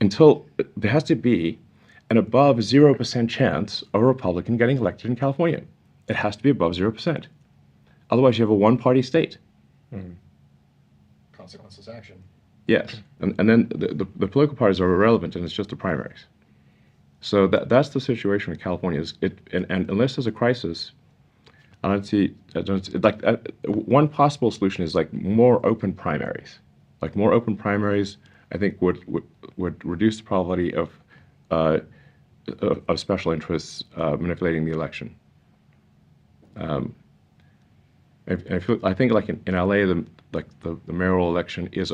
until there has to be an above 0% chance of a Republican getting elected in California. It has to be above 0%. Otherwise, you have a one-party state. Consequences action. Yes, and then the political parties are irrelevant, and it's just the primaries. So that's the situation with California. And unless there's a crisis, I don't see one possible solution is like more open primaries. Like more open primaries, I think would reduce the probability of special interests manipulating the election. I think like in LA, the mayoral election is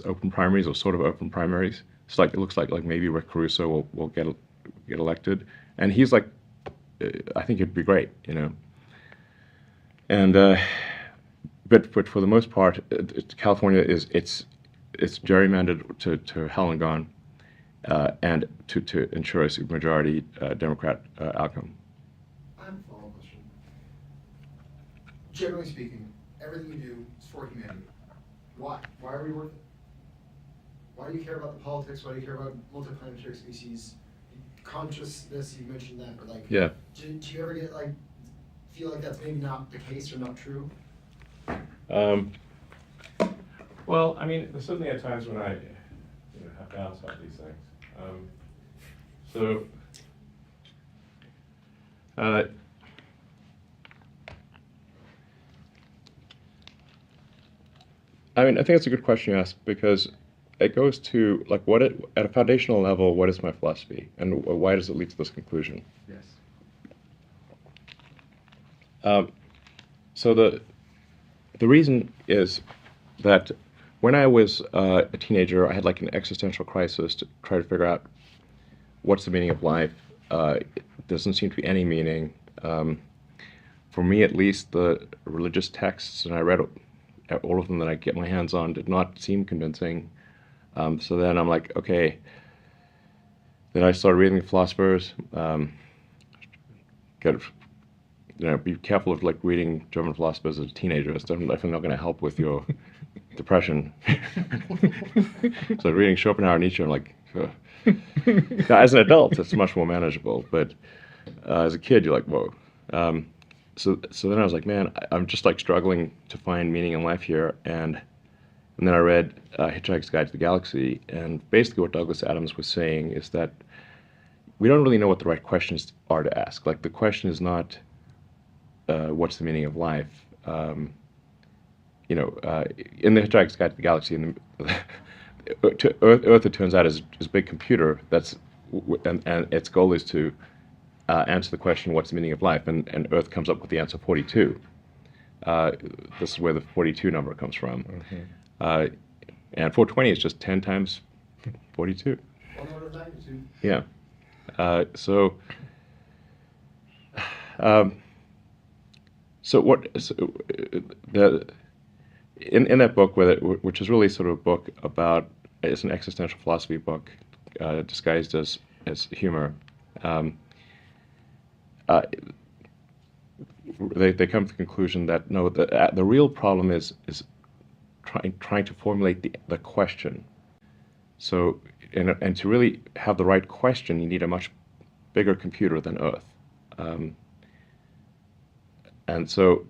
open primaries or sort of open primaries. It's like it looks like maybe Rick Caruso will get elected, and he's like, I think it'd be great, you know. And but for the most part, California it's gerrymandered to hell and gone, and to ensure a supermajority Democrat outcome. I have a follow-up question. Generally speaking, everything you do is for humanity. Why? Why are we worth it? Why do you care about the politics? Why do you care about multiplanetary species? Consciousness, you mentioned that, but like, yeah. Do you ever get like, feel like that's maybe not the case or not true? Well, I mean, there's certainly at times when I have doubts about these things. I mean, I think it's a good question you ask, because it goes to like at a foundational level, what is my philosophy, and why does it lead to this conclusion? Yes. So the reason is that when I was a teenager, I had like an existential crisis to try to figure out what's the meaning of life. It doesn't seem to be any meaning. For me, at least, the religious texts, and I read all of them that I get my hands on, did not seem convincing. So then I'm like, okay. Then I started reading the philosophers. Be careful of like reading German philosophers as a teenager. It's definitely not going to help with your depression. So reading Schopenhauer and Nietzsche, I'm like, now, as an adult, it's much more manageable. But as a kid, you're like, whoa. So then I was like, man, I'm just like struggling to find meaning in life here. And then I read Hitchhiker's Guide to the Galaxy, and basically what Douglas Adams was saying is that we don't really know what the right questions are to ask. Like the question is not what's the meaning of life. In the Hitchhiker's Guide to the Galaxy, Earth, it turns out, is a big computer and its goal is to answer the question, what's the meaning of life? And Earth comes up with the answer 42. This is where the 42 number comes from. And 420 is just 10 times 42. One order of magnitude. Yeah. In that book, which is really sort of a book about, it's an existential philosophy book disguised as humor. They come to the conclusion that no, the real problem is trying to formulate the question. So, and to really have the right question, you need a much bigger computer than Earth. And so,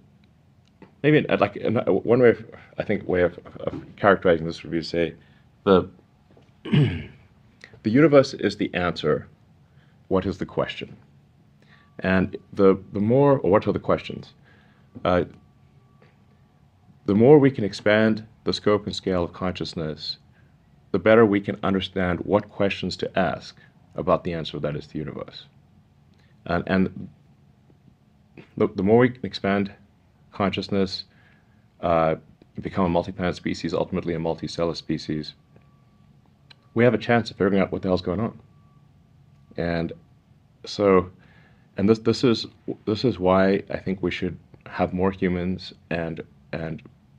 maybe like one way of characterizing this would be to say the universe is the answer. What is the question? And what are the questions? The more we can expand the scope and scale of consciousness, the better we can understand what questions to ask about the answer that is the universe. And the more we can expand consciousness, become a multi-planet species, ultimately a multicellular species, we have a chance of figuring out what the hell's going on. And so, this is why I think we should have more humans and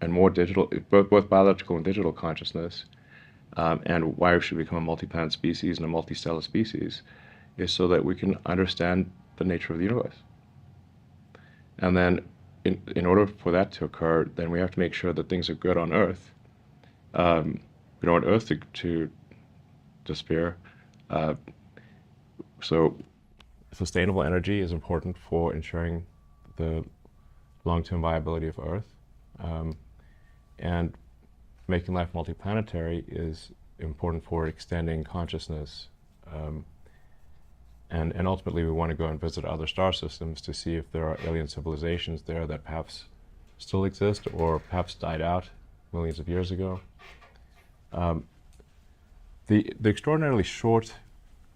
more digital, both biological and digital consciousness, and why we should become a multi-planet species and a multicellular species, is so that we can understand the nature of the universe. And then, in order for that to occur, then we have to make sure that things are good on Earth. We don't want Earth to despair. So sustainable energy is important for ensuring the long-term viability of Earth, and making life multiplanetary is important for extending consciousness, and ultimately we want to go and visit other star systems to see if there are alien civilizations there that perhaps still exist or perhaps died out millions of years ago. The extraordinarily short,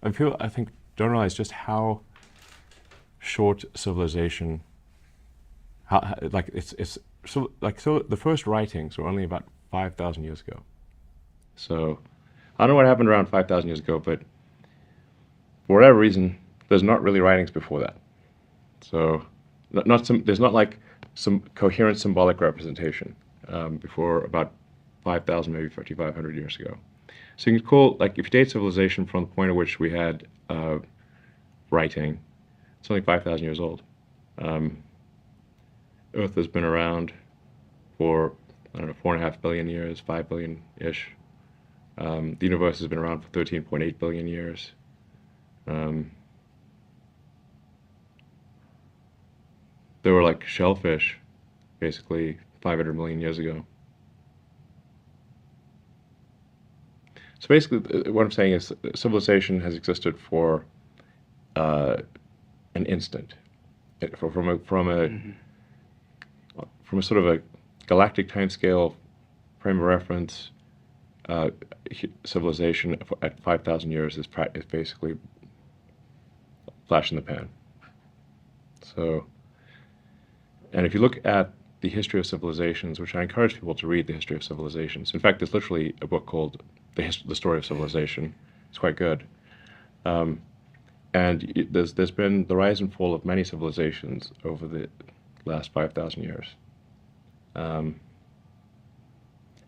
I think don't realize just how short civilization, like it's so the first writings were only about 5,000 years ago. So I don't know what happened around 5,000 years ago, but for whatever reason, there's not really writings before that. So there's not like some coherent symbolic representation before about 5,000, maybe 5,500 years ago. So you can call, like, if you date civilization from the point at which we had writing, it's only 5,000 years old. Earth has been around for, I don't know, 4.5 billion years, 5 billion-ish. The universe has been around for 13.8 billion years. There were like shellfish, basically 500 million years ago. So basically, what I'm saying is civilization has existed for an instant, from a sort of a galactic timescale frame of reference. Civilization at 5,000 years is basically flash in the pan. So, and if you look at the history of civilizations, which I encourage people to read the history of civilizations. In fact, there's literally a book called The Story of Civilization. It's quite good. And there's been the rise and fall of many civilizations over the last 5,000 years. And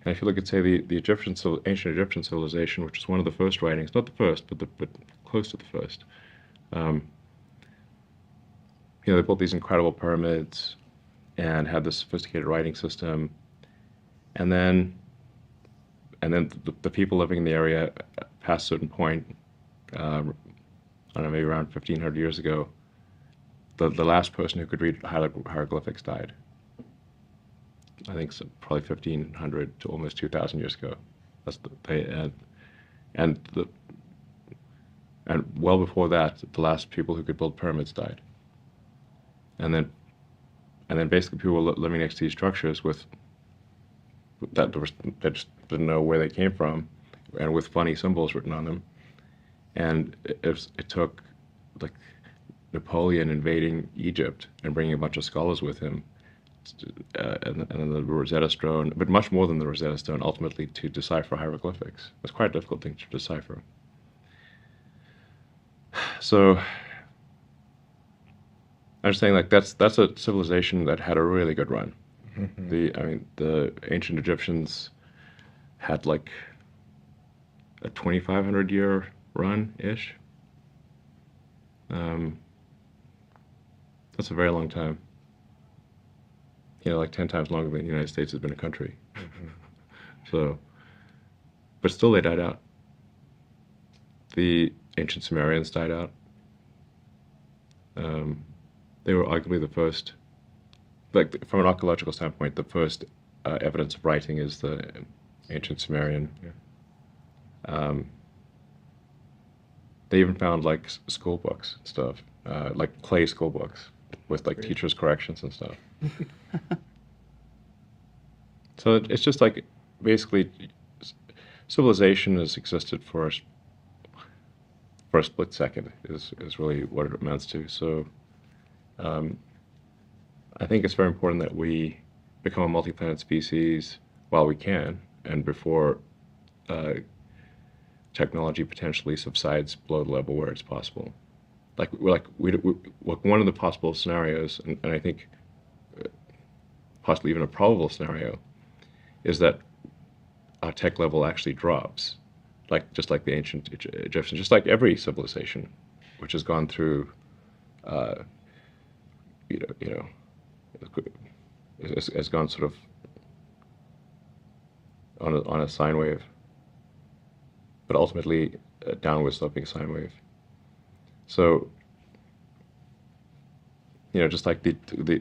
if you look at, say, the ancient Egyptian civilization, which is one of the first writings, not the first, but close to the first. They built these incredible pyramids and had this sophisticated writing system, and then the people living in the area past a certain point, I don't know, maybe around 1,500 years ago, the last person who could read hieroglyphics died. I think probably 1,500 to almost 2,000 years ago. And well before that, the last people who could build pyramids died. And then basically people were living next to these structures that just didn't know where they came from, and with funny symbols written on them. And it took, like, Napoleon invading Egypt and bringing a bunch of scholars with him, and then the Rosetta Stone, but much more than the Rosetta Stone, ultimately to decipher hieroglyphics. It's quite a difficult thing to decipher. So I'm saying, like, that's a civilization that had a really good run. Mm-hmm. The ancient Egyptians had like a 2,500 year run-ish. That's a very long time. Like 10 times longer than the United States has been a country. Mm-hmm. So, but still they died out. The ancient Sumerians died out. They were arguably the first, like, from an archaeological standpoint, the first evidence of writing is the ancient Sumerian. Yeah. They even found, like, school books and stuff, like clay school books with, like, teachers' corrections and stuff. So it's just like, basically, civilization has existed for a split second is really what it amounts to. So I think it's very important that we become a multi-planet species while we can, and before technology potentially subsides below the level where it's possible. Like one of the possible scenarios, and I think possibly even a probable scenario, is that our tech level actually drops, just like the ancient Egyptians, just like every civilization, which has gone through, has gone sort of on a sine wave. But ultimately, a downward sloping sine wave. So, just like the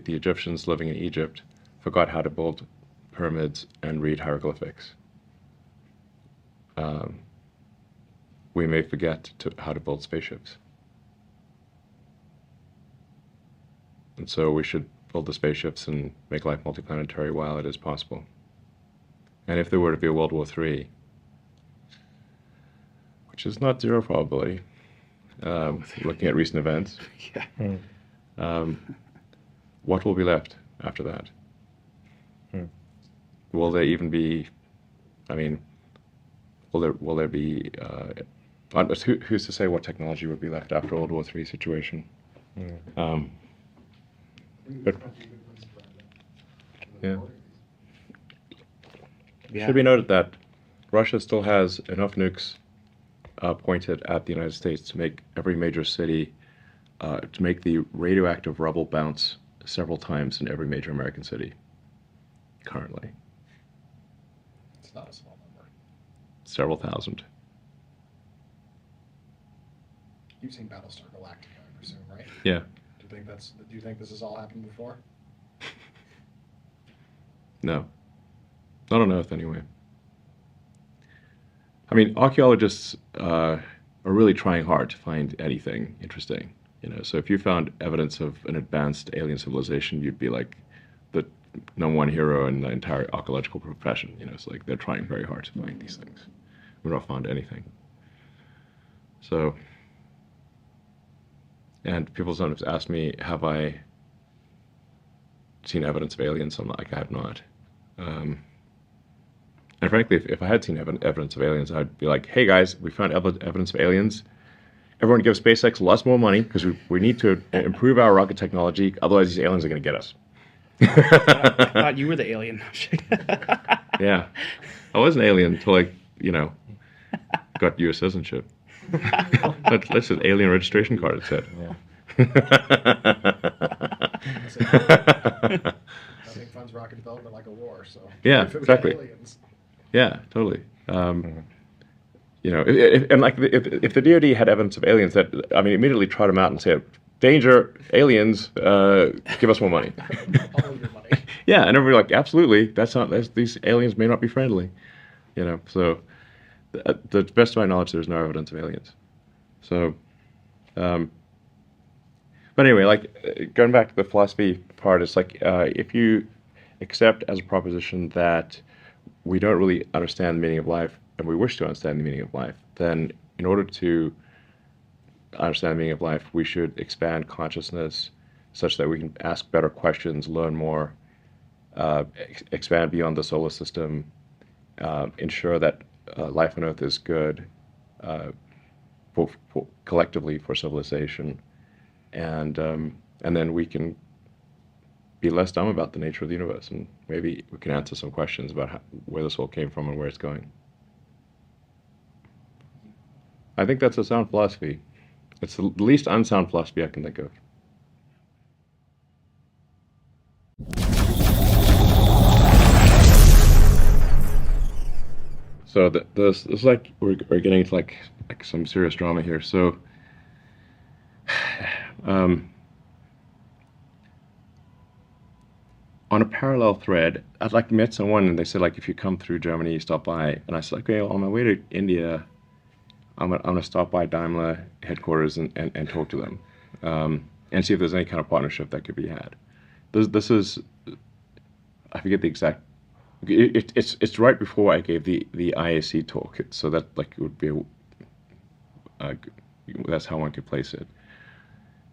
Egyptians living in Egypt forgot how to build pyramids and read hieroglyphics, we may forget how to build spaceships. And so we should build the spaceships and make life multiplanetary while it is possible. And if there were to be a World War III, which is not zero probability, looking at recent events, what will be left after that? Will there even be, will there be, who's to say what technology would be left after World War III situation? But, yeah. It should be noted that Russia still has enough nukes pointed at the United States to make every major city, to make the radioactive rubble bounce several times in every major American city currently. It's not a small number. Several thousand. You've seen Battlestar Galactica, I presume, right? Yeah. Do you think this has all happened before? No. Not on Earth, anyway. Archaeologists are really trying hard to find anything interesting. So if you found evidence of an advanced alien civilization, you'd be like the number one hero in the entire archaeological profession. It's like they're trying very hard to find these things. We've not found anything. So, and people sometimes ask me, have I seen evidence of aliens? I'm like, I have not. And frankly, if I had seen evidence of aliens, I'd be like, hey guys, we found evidence of aliens. Everyone give SpaceX lots more money because we need to improve our rocket technology. Otherwise, these aliens are going to get us. I thought you were the alien. Yeah. I was an alien until I, got U.S. citizenship. That's an alien registration card, it said. Nothing funds rocket development like a war, so. Yeah, if it was exactly. aliens. Yeah, totally. If the DoD had evidence of aliens, that immediately trot them out and say, "Danger, aliens! Give us more money." All of your money. Yeah, and everybody like, absolutely. These aliens may not be friendly. So the best of my knowledge, there's no evidence of aliens. So, but anyway, going back to the philosophy part, it's like if you accept as a proposition that we don't really understand the meaning of life, and we wish to understand the meaning of life, then in order to understand the meaning of life, we should expand consciousness such that we can ask better questions, learn more, expand beyond the solar system, ensure that life on Earth is good collectively for civilization, and then we can be less dumb about the nature of the universe, and maybe we can answer some questions about where this all came from and where it's going. I think that's a sound philosophy. It's the least unsound philosophy I can think of. So this is like we're getting into like some serious drama here. So on a parallel thread, I'd met someone and they said if you come through Germany, stop by. And I said, okay, well, on my way to India, I'm gonna stop by Daimler headquarters and talk to them, and see if there's any kind of partnership that could be had. This is, I forget the exact. It's right before I gave the IAC talk, so that it would be that's how one could place it.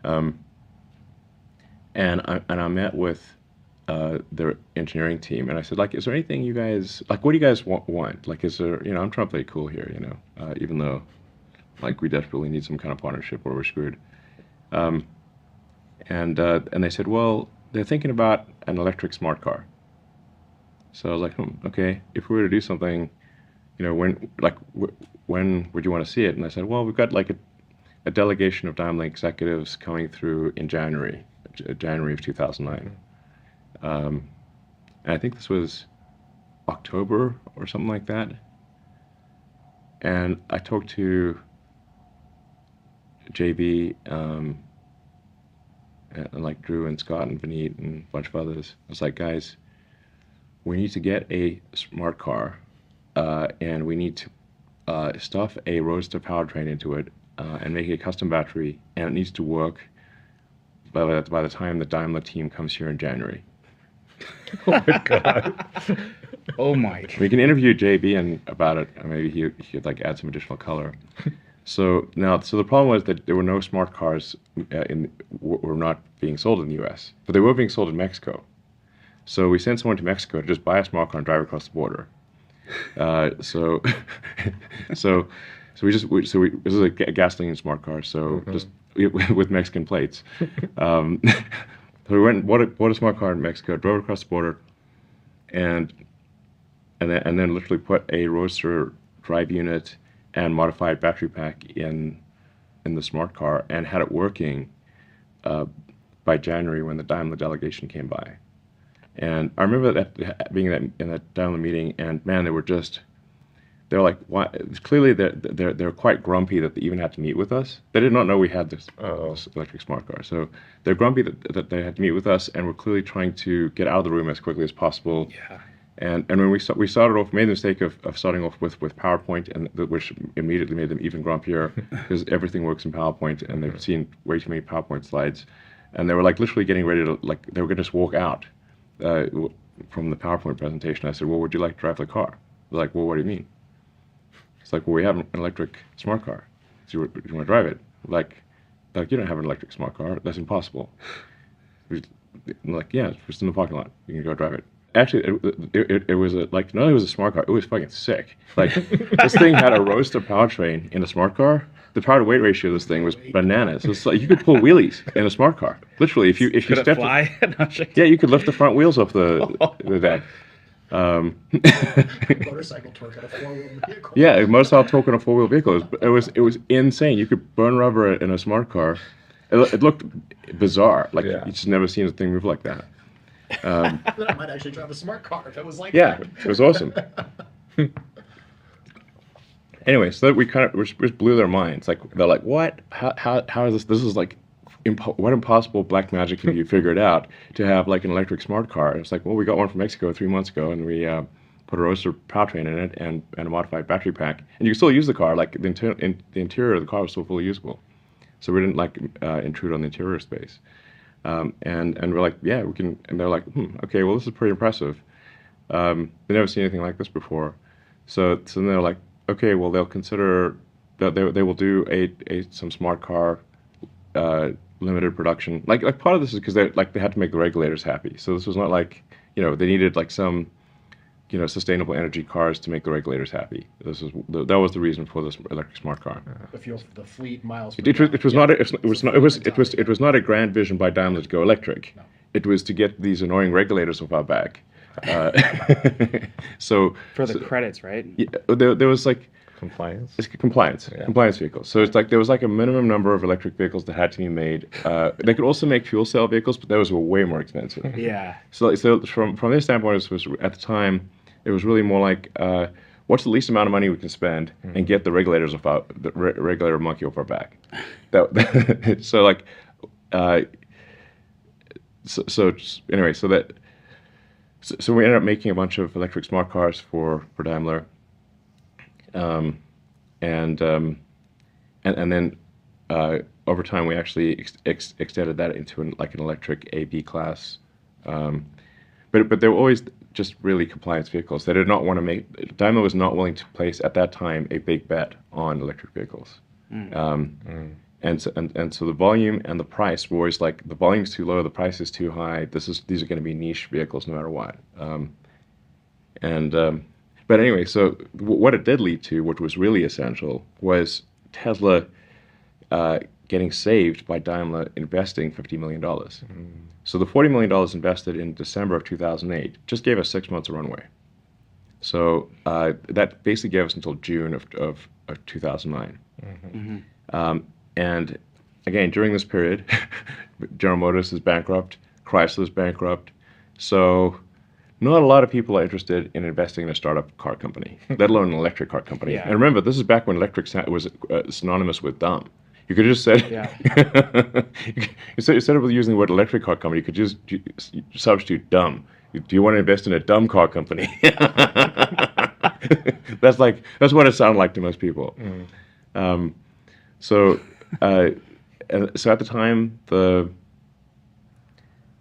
And I met with their engineering team, and I said, is there anything you guys what do you guys want? Is there, I'm trying to play cool here, even though we desperately need some kind of partnership or we're screwed. And they said, well, they're thinking about an electric smart car. So I was like, okay, if we were to do something, when would you want to see it? And I said, well, we've got a delegation of Daimler executives coming through in January of 2009. And I think this was October or something like that. And I talked to JB, and like Drew and Scott and Vineet and a bunch of others. I was like, guys, we need to get a smart car, and we need to stuff a roadster powertrain into it, and make a custom battery, and it needs to work by the time the Daimler team comes here in January. Oh my god. Oh my. We can interview JB about it, and maybe he'd like add some additional color. So the problem was that there were no smart cars were not being sold in the U.S., but they were being sold in Mexico. So we sent someone to Mexico to just buy a smart car and drive across the border. So this is a gasoline smart car, so just with Mexican plates. So we went and bought a smart car in Mexico, drove it across the border, and then literally put a roadster drive unit and modified battery pack in the smart car, and had it working by January when the Daimler delegation came by. And I remember that being in that Daimler meeting, and man, they were like, why? Clearly they're quite grumpy that they even had to meet with us. They did not know we had this electric smart car, so they're grumpy that they had to meet with us, and were clearly trying to get out of the room as quickly as possible. Yeah. And when we started off, made the mistake of starting off with PowerPoint, and which immediately made them even grumpier because everything works in PowerPoint, and they've seen way too many PowerPoint slides, and they were like literally getting ready to they were going to just walk out from the PowerPoint presentation. I said, "Well, would you like to drive the car?" They're like, "Well, what do you mean?" It's like, "Well, we have an electric smart car. Do you want to drive it?" Like you don't have an electric smart car. That's impossible. I'm like, "Yeah, it's just in the parking lot. You can go drive it." Actually, it was not only was a smart car, it was fucking sick. Like, this thing had a roadster powertrain in a smart car. The power to weight ratio of this thing was bananas. It was like you could pull wheelies in a smart car. Literally, if you Could it stepped, fly? yeah, you could lift the front wheels off the deck. Motorcycle torque at a four-wheel vehicle. Yeah, motorcycle torque in a four-wheel vehicle. It was insane. You could burn rubber in a smart car. It looked bizarre. Like you just never seen a thing move like that. Then I might actually drive a smart car if it was like Yeah, that. it was awesome. Anyway, so we just blew their minds. Like, they're like, "What? How is this? This is like, what impossible black magic have you figured out to have like an electric smart car?" And it's like, "Well, we got one from Mexico 3 months ago, and we put a roadster powertrain in it and a modified battery pack, and you can still use the car. Like the interior of the car was still fully usable, so we didn't like intrude on the interior space." And we're like, "Yeah, we can." And they're like, "Okay, well, this is pretty impressive. They've never seen anything like this before." So then they're like, "Okay, well, they'll consider that they will do some smart car limited production." Like part of this is because they had to make the regulators happy. So this was not like, they needed like some sustainable energy cars to make the regulators happy. That was the reason for this electric smart car. The fuel, the fleet miles. It was not a grand vision by Daimler to go electric. No. It was to get these annoying regulators off our back. So For the credits, right? yeah, there was like Compliance. it's compliance vehicles. So it's like there was like a minimum number of electric vehicles that had to be made. They could also make fuel cell vehicles, but those were way more expensive. Yeah. So from their standpoint, it was at the time, it was really more like, what's the least amount of money we can spend and get the regulators off the regulator monkey off our back. So like, anyway, so we ended up making a bunch of electric smart cars for Daimler, and then over time we actually extended that into an electric A/B class. But they were always just really compliance vehicles. They did not want to make. Daimler was not willing to place at that time a big bet on electric vehicles. And so the volume and the price were always like, the volume's too low, the price is too high. These are going to be niche vehicles no matter what. But anyway, so what it did lead to, which was really essential, was Tesla getting saved by Daimler investing $50 million. So the $40 million invested in December of 2008 just gave us 6 months of runway. So that basically gave us until June of 2009. And again, during this period, General Motors is bankrupt, Chrysler is bankrupt. So not a lot of people are interested in investing in a startup car company, let alone an electric car company. Yeah. And remember, this is back when electric was synonymous with dumb. You could just say, Yeah. instead of using the word electric car company, you could just substitute dumb. Do you want to invest in a dumb car company? That's what it sounded like to most people. So, and so at the time,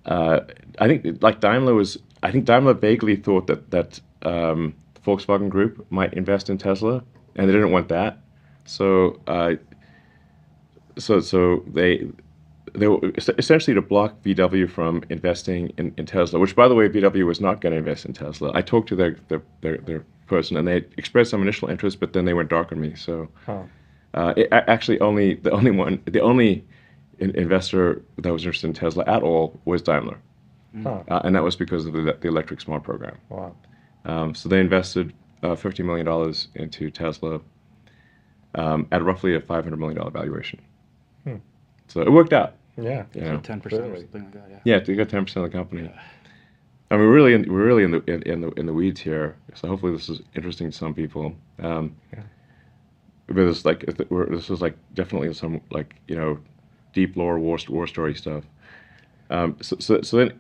I think like I think Daimler vaguely thought that the Volkswagen Group might invest in Tesla, and they didn't want that. So, so they were essentially to block VW from investing in Tesla, which, by the way, VW was not going to invest in Tesla. I talked to their person, and they expressed some initial interest, but then they went dark on me. So, actually, the only investor that was interested in Tesla at all was Daimler, and that was because of the Electric Smart program. Wow. So they invested $50 million into Tesla at roughly a $500 million valuation. So it worked out. Yeah. You know. 10% or Clearly. something like that. Yeah. Yeah, they got 10% of the company. Yeah. I mean, we're really in the weeds here. So hopefully this is interesting to some people. But it's like this is like definitely some like deep lore war story stuff. So then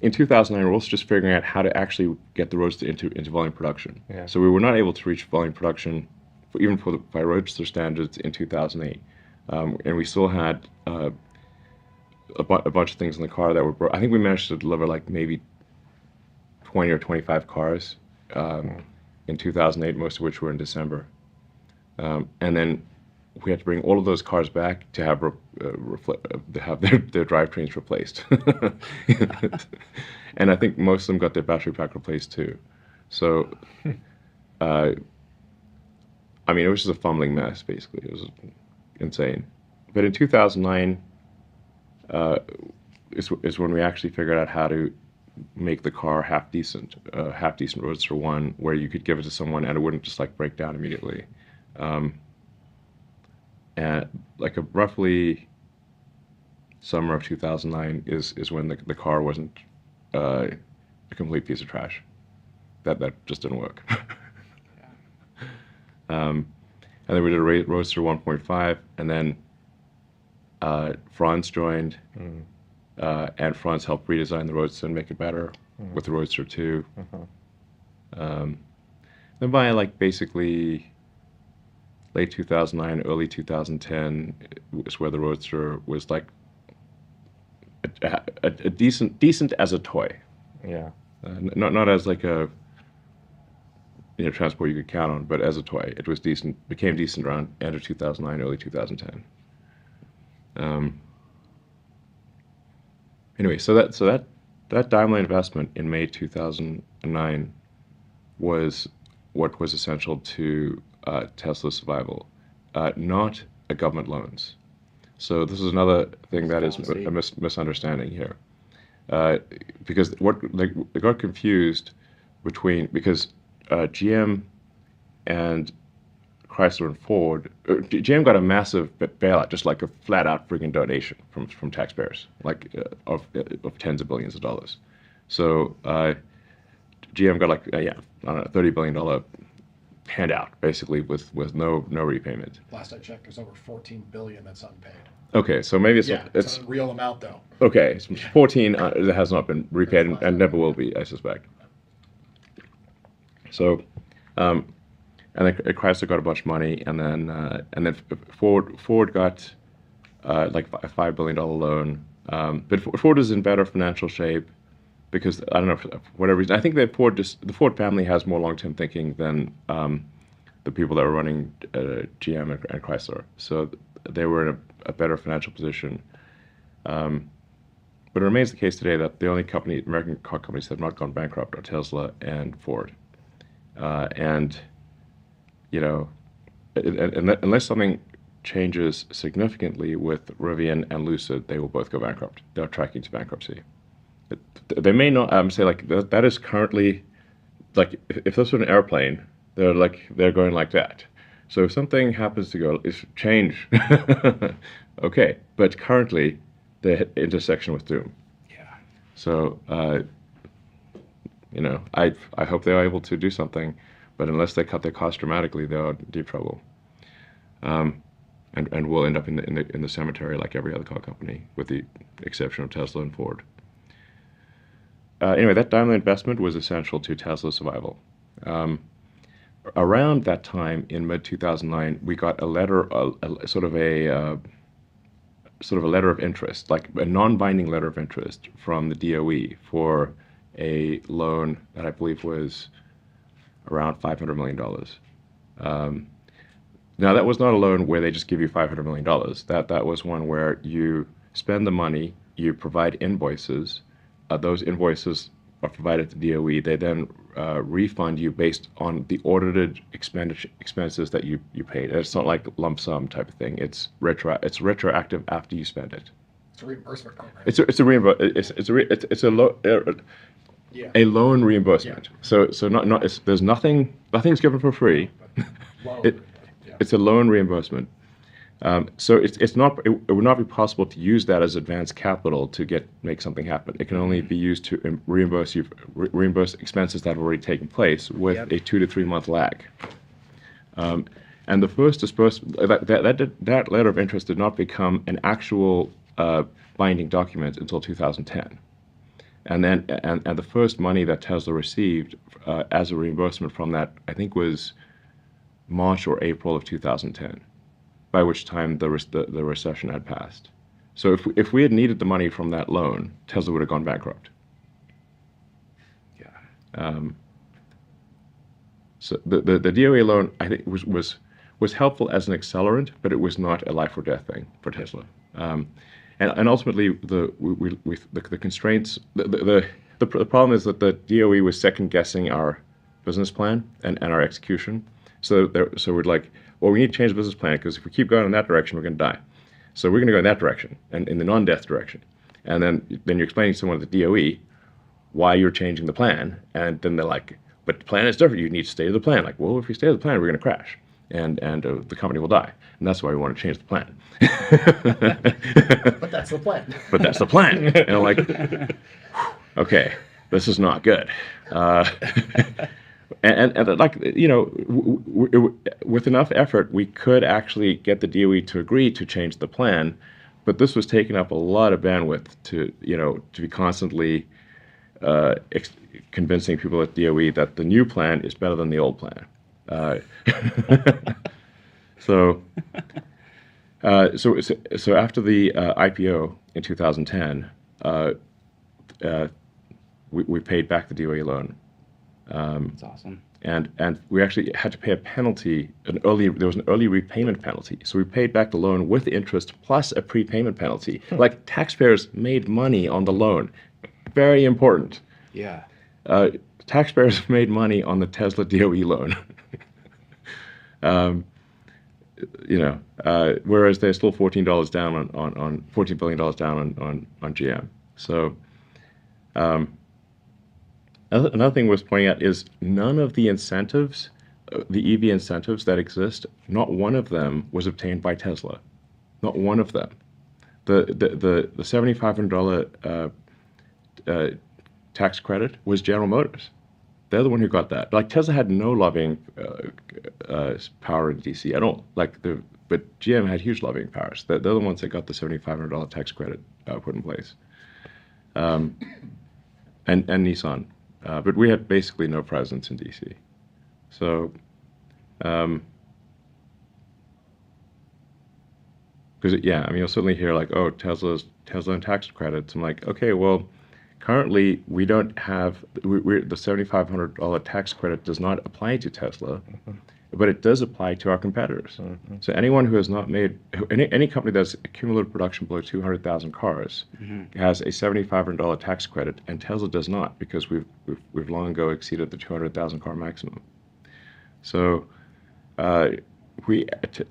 in 2009 we're also just figuring out how to actually get the Roadster into volume production. Yeah. So we were not able to reach volume production even by Roadster standards in 2008. And we still had a bunch of things in the car that were broke. I think we managed to deliver like maybe 20 or 25 cars in 2008, most of which were in December. And then we had to bring all of those cars back to have their drivetrains replaced. And I think most of them got their battery pack replaced too. So, I mean, it was just a fumbling mess, basically. It was insane. But in 2009 is when we actually figured out how to make the car half decent Roadster 1, where you could give it to someone and it wouldn't just like break down immediately. And like roughly summer of 2009 is when the car wasn't a complete piece of trash. That just didn't work. And then we did a Roadster 1.5, and then Franz joined, and Franz helped redesign the Roadster and make it better with the Roadster 2. Then by like basically late 2009, early 2010 is where the Roadster was like a decent as a toy. Yeah. Not as like a transport you could count on, but as a toy, it was decent. Became decent around end of 2009, early 2010. Anyway, so that Daimler investment in May 2009 was what was essential to Tesla's survival, not a government loans. So this is another thing that is a misunderstanding here, because they got confused because GM and Chrysler and Ford, GM got a massive bailout, just like a flat-out friggin' donation from taxpayers, like of tens of billions of dollars. So GM got like I don't know, $30 billion handout, basically with no repayment. Last I checked, there's over 14 billion that's unpaid. Okay, so maybe It's it's a real amount though. okay. So 14 that has not been repaid and never will be, I suspect. So, and then Chrysler got a bunch of money, and then Ford got like a $5 billion loan. But Ford is in better financial shape because I don't know for whatever reason. I think the Ford family has more long-term thinking than the people that were running GM and Chrysler. So they were in a better financial position. But it remains the case today that the only American car companies that have not gone bankrupt are Tesla and Ford. And unless something changes significantly with Rivian and Lucid, they will both go bankrupt. They're tracking to bankruptcy. They may not say like that is currently like if this were an airplane, they're going like that. So if something happens to go change, okay. But currently, they're at intersection with doom. Yeah. So I hope they're able to do something, but unless they cut their costs dramatically, they're in deep trouble. and will end up in the cemetery like every other car company, with the exception of Tesla and Ford. Anyway, that Daimler investment was essential to Tesla's survival. Around that time, in mid-2009, we got a letter, sort of a letter of interest, like a non-binding letter of interest from the DOE for a loan that I believe was around $500 million. Now, that was not a loan where they just give you $500 million. That was one where you spend the money, you provide invoices, those invoices are provided to DOE. They then refund you based on the audited expenses that you paid. It's not like lump sum type of thing. It's retroactive after you spend it. It's a reimbursement program. It's a loan reimbursement. Yeah. So there's nothing's given for free. Loan. Yeah. It's a loan reimbursement. So it would not be possible to use that as advanced capital to make something happen. It can only be used to reimburse expenses that have already taken place with a 2 to 3 month lag. And the first disbursement, that letter of interest did not become an actual binding document until 2010. And then the first money that Tesla received as a reimbursement from that, I think, was March or April of 2010. By which time the recession had passed. So if we had needed the money from that loan, Tesla would have gone bankrupt. Yeah. So the DOE loan, I think, was helpful as an accelerant, but it was not a life or death thing for Tesla. And ultimately the constraints, the problem is that the DOE was second guessing our business plan and our execution. So we're like, well, we need to change the business plan, because if we keep going in that direction, we're going to die. So we're going to go in that direction, and in the non-death direction. And then you're explaining to someone at the DOE why you're changing the plan, and then they're like, but the plan is different. You need to stay to the plan. Like, well, if we stay to the plan, we're going to crash, and the company will die. And that's why we want to change the plan. But that's the plan. But that's the plan. And I'm like, okay, this is not good. And like, you know, with enough effort, we could actually get the DOE to agree to change the plan, but this was taking up a lot of bandwidth to be constantly convincing people at DOE that the new plan is better than the old plan. So after the IPO in 2010, we paid back the DOE loan. That's awesome. And we actually had to pay a penalty, there was an early repayment penalty. So we paid back the loan with interest plus a prepayment penalty. Like, taxpayers made money on the loan. Very important. Yeah. Taxpayers made money on the Tesla DOE loan. Whereas they're still $14 down on $14 billion down on GM. So another thing worth pointing out is none of the incentives, the EV incentives that exist, not one of them was obtained by Tesla. Not one of them. The $7,500 tax credit was General Motors. They're the one who got that. Like, Tesla had no lobbying power in DC at all. But GM had huge lobbying powers. They're the ones that got the $7,500 tax credit put in place. And Nissan. But we had basically no presence in DC. So, because you'll certainly hear like, oh, Tesla and tax credits. I'm like, okay, well, currently we don't have the $7,500 tax credit does not apply to Tesla, but it does apply to our competitors. So anyone who has not made any company that's cumulative production below 200,000 cars has a $7,500 tax credit, and Tesla does not, because we've long ago exceeded the 200,000 car maximum. So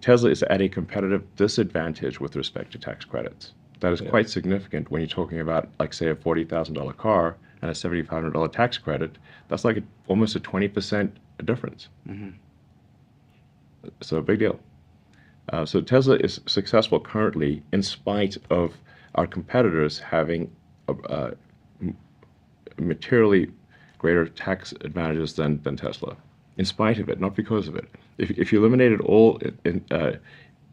Tesla is at a competitive disadvantage with respect to tax credits. That is quite significant when you're talking about, like, say, a $40,000 car and a $7,500 tax credit. That's like almost a 20% difference. So, big deal. So Tesla is successful currently in spite of our competitors having materially greater tax advantages than Tesla. In spite of it, not because of it. If you eliminated all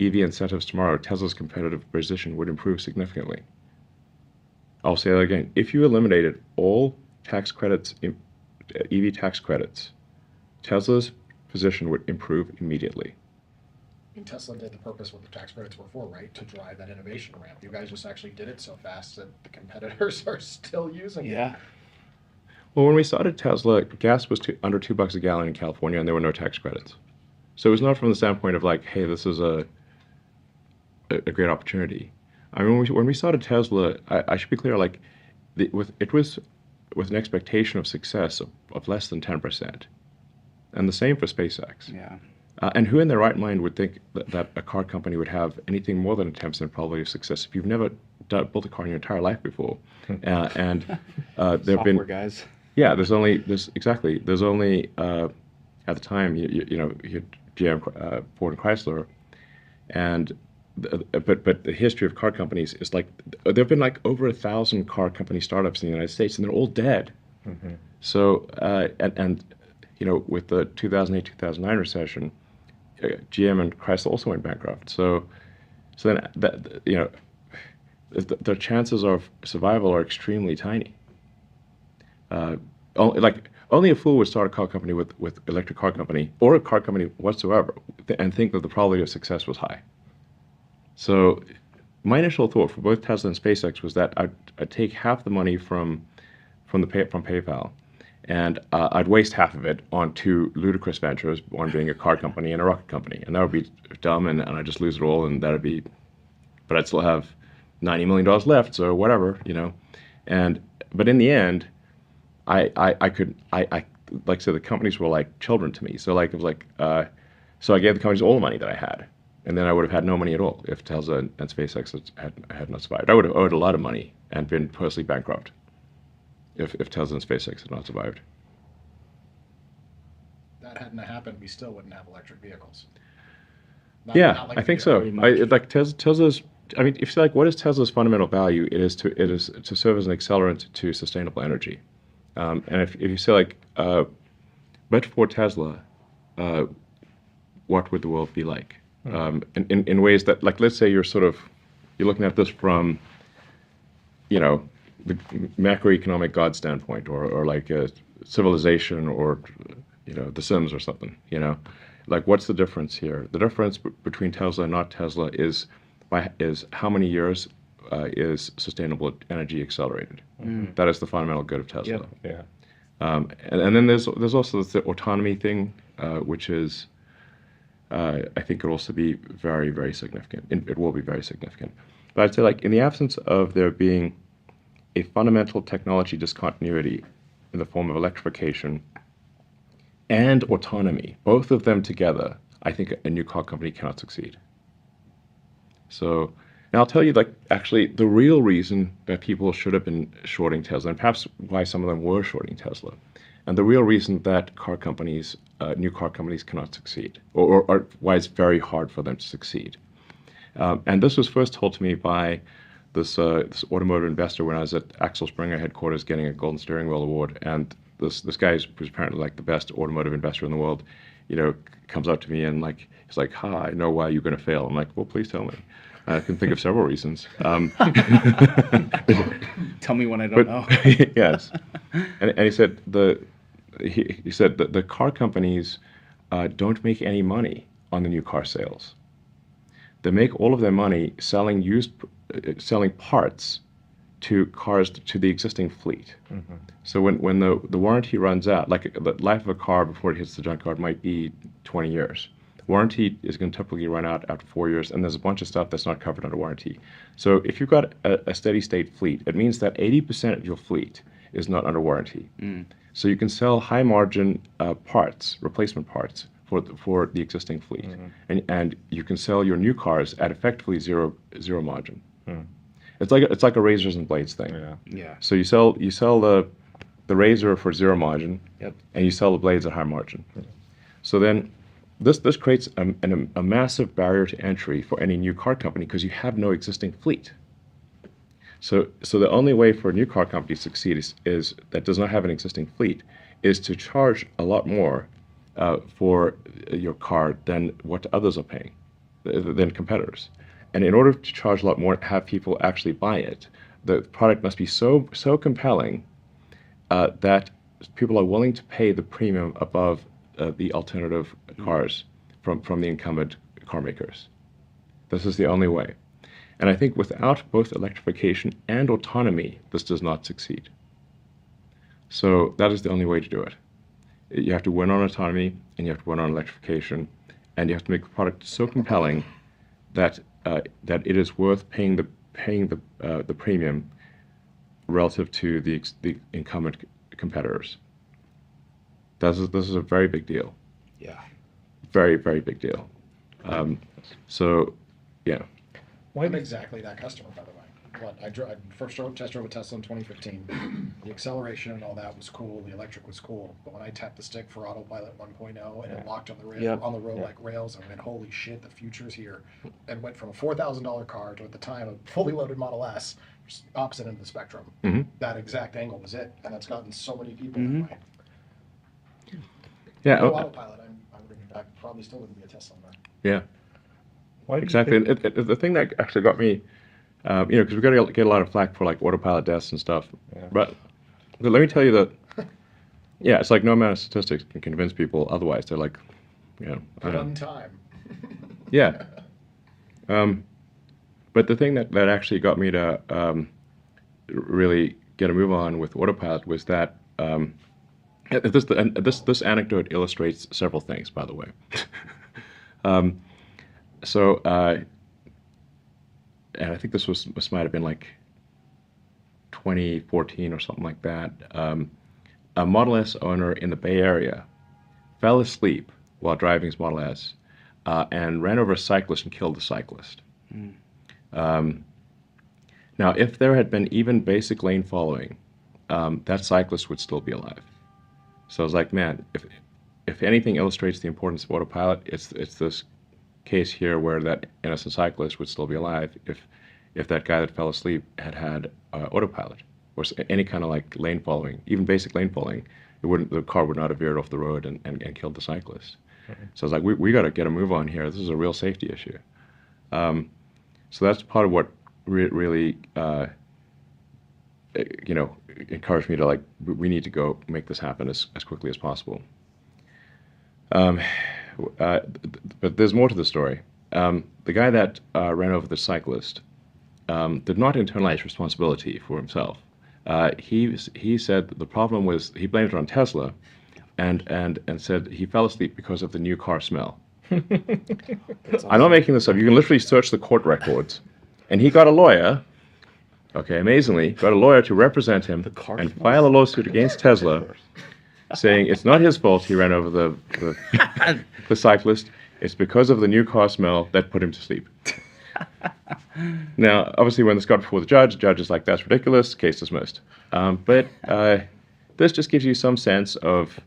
EV incentives tomorrow, Tesla's competitive position would improve significantly. I'll say that again. If you eliminated all tax credits, EV tax credits, Tesla's position would improve immediately. I mean, Tesla did the purpose what the tax credits were for, right? To drive that innovation ramp. You guys just actually did it so fast that the competitors are still using it. Yeah. Well, when we started Tesla, gas was under $2 a gallon in California, and there were no tax credits. So it was not from the standpoint of like, hey, this is a great opportunity. I mean, when we started Tesla, I should be clear, like, it was with an expectation of success of less than 10%, and the same for SpaceX. Yeah. And who in their right mind would think that a car company would have anything more than a 10% probability of success if you've never built a car in your entire life before? And there have been guys. Yeah, there's only at the time you know, you had GM, Ford, and Chrysler, and but the history of car companies is like there've been like over 1,000 car company startups in the United States, and they're all dead. Mm-hmm. So and you know, with the 2008-2009 recession, GM and Chrysler also went bankrupt. So then that, you know, the chances of survival are extremely tiny. Only a fool would start a car company with electric car company or a car company whatsoever and think that the probability of success was high. So my initial thought for both Tesla and SpaceX was that I'd take half the money from PayPal, and I'd waste half of it on two ludicrous ventures, one being a car company and a rocket company, and that would be dumb, and I'd just lose it all, and that'd be, but I'd still have $90 million left, so whatever, you know, but in the end, I like I said, the companies were like children to me. So like it was like, so I gave the companies all the money that I had, and then I would have had no money at all if Tesla and SpaceX had not survived. I would have owed a lot of money and been personally bankrupt if Tesla and SpaceX had not survived. That hadn't happened, we still wouldn't have electric vehicles. Yeah, not like I we think do so. now. Like Tesla's. I mean, if you like, what is Tesla's fundamental value? It is to serve as an accelerant to sustainable energy. And if you say like, but for Tesla, what would the world be like? In ways that, like, let's say you're looking at this from, you know, the macroeconomic God standpoint, or like a civilization, or, you know, The Sims or something, you know, like what's the difference here? The difference between Tesla and not Tesla is how many years is sustainable energy accelerated. Mm. That is the fundamental good of Tesla. Yep. Yeah. And then there's also the autonomy thing, which is, I think, could also be very, very significant. It will be very significant. But I'd say, like, in the absence of there being a fundamental technology discontinuity in the form of electrification and autonomy, both of them together, I think a new car company cannot succeed. So now I'll tell you, like, actually the real reason that people should have been shorting Tesla, and perhaps why some of them were shorting Tesla, and the real reason that car companies, new car companies cannot succeed, or why it's very hard for them to succeed. And this was first told to me by this automotive investor when I was at Axel Springer headquarters getting a Golden Steering Wheel award, and this guy who's apparently like the best automotive investor in the world, you know, comes up to me and like he's like, "Ha, I know why you're going to fail." I'm like, "Well, please tell me." I can think of several reasons. Tell me when I don't know. Yes, and he said he said that the car companies don't make any money on the new car sales. They make all of their money selling parts to cars to the existing fleet. Mm-hmm. So when the warranty runs out, like the life of a car before it hits the junkyard might be 20 years. Warranty is going to typically run out after 4 years, and there's a bunch of stuff that's not covered under warranty. So if you've got a steady state fleet, it means that 80% of your fleet is not under warranty. Mm. So you can sell high margin parts, replacement parts for the existing fleet, Mm-hmm. and you can sell your new cars at effectively zero margin. Mm. It's like a razors and blades thing. Yeah. Yeah. So you sell the razor for zero margin, Yep. and you sell the blades at high margin. So then this creates a massive barrier to entry for any new car company because you have no existing fleet. So the only way for a new car company to succeed is that does not have an existing fleet is to charge a lot more for your car than what others are paying. than competitors. And in order to charge a lot more, have people actually buy it, the product must be so compelling that people are willing to pay the premium above the alternative cars from the incumbent car makers. This is the only way. And I think without both electrification and autonomy, this does not succeed. So that is the only way to do it. You have to win on autonomy, and you have to win on electrification, and you have to make the product so compelling that that it is worth paying the premium relative to the incumbent competitors. This is a very big deal. Yeah. Mm-hmm. Very big deal. So, yeah. I'm exactly that customer, by the way. I first test drove a Tesla in 2015. The acceleration and all that was cool. The electric was cool. But when I tapped the stick for autopilot 1.0 and it locked on the Yep. on the road like rails, I went, holy shit, the future's here. And went from a $4,000 car to, at the time, a fully loaded Model S, just opposite end of the spectrum. Mhm. That exact angle was it. And that's gotten so many people Mhm. that way. Yeah. No oh, autopilot, I probably still wouldn't be a Tesla owner. yeah. Why do you Exactly. think- And the thing that actually got me, because we got to get a lot of flack for like autopilot deaths and stuff. Yeah. But let me tell you that, yeah, it's like no amount of statistics can convince people otherwise. They're like, I But don't on know. time. Yeah. But the thing that actually got me to really get a move on with autopilot was that this anecdote illustrates several things, by the way. So, and I think this might have been like 2014 or something like that. A Model S owner in the Bay Area fell asleep while driving his Model S and ran over a cyclist and killed the cyclist. Now, if there had been even basic lane following, that cyclist would still be alive. So I was like, man, if anything illustrates the importance of autopilot, it's this case here where that innocent cyclist would still be alive if that guy that fell asleep had autopilot or any kind of like lane following, even basic lane following. The car would not have veered off the road and killed the cyclist. So I was like, we got to get a move on here. This is a real safety issue. So that's part of what really encouraged me to like, we need to go make this happen as quickly as possible. But there's more to the story. The guy that ran over the cyclist did not internalize responsibility for himself. He said the problem was, he blamed it on Tesla, and said he fell asleep because of the new car smell. I'm not making this up. You can literally search the court records, and he got a lawyer. Okay, amazingly, got a lawyer to represent him car and smells file a lawsuit against Tesla, saying it's not his fault he ran over the cyclist. It's because of the new car smell that put him to sleep. Now, obviously, when this got before the judge is like, that's ridiculous, case dismissed. But this just gives you some sense of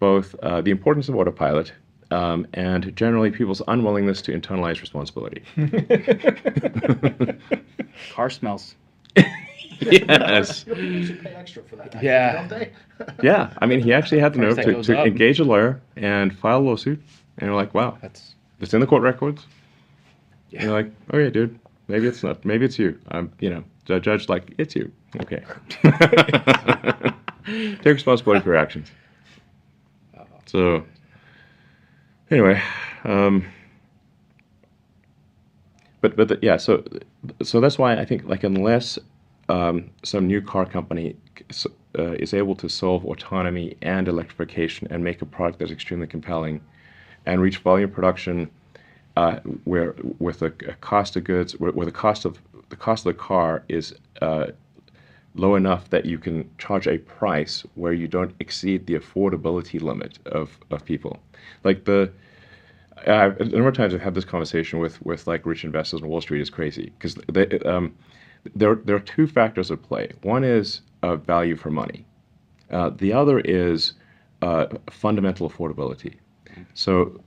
both the importance of autopilot and generally people's unwillingness to internalize responsibility. Car smells. Yes. You should pay extra for that. Yeah. Don't they? Yeah, I mean, he actually had the Price nerve tag goes to up. engage a lawyer and file a lawsuit. And you're like, wow, That's it's in the court records. yeah. And you're like, okay, dude, maybe it's not. Maybe it's you. The judge like, it's you. Okay. Take responsibility for your actions. So, anyway, yeah. So that's why I think like unless some new car company is able to solve autonomy and electrification and make a product that's extremely compelling and reach volume production where with a cost of goods where the cost of the car is low enough that you can charge a price where you don't exceed the affordability limit of people. Like a number of times I've had this conversation with like rich investors on Wall Street. Is crazy because there are two factors at play. One is value for money. The other is fundamental affordability. So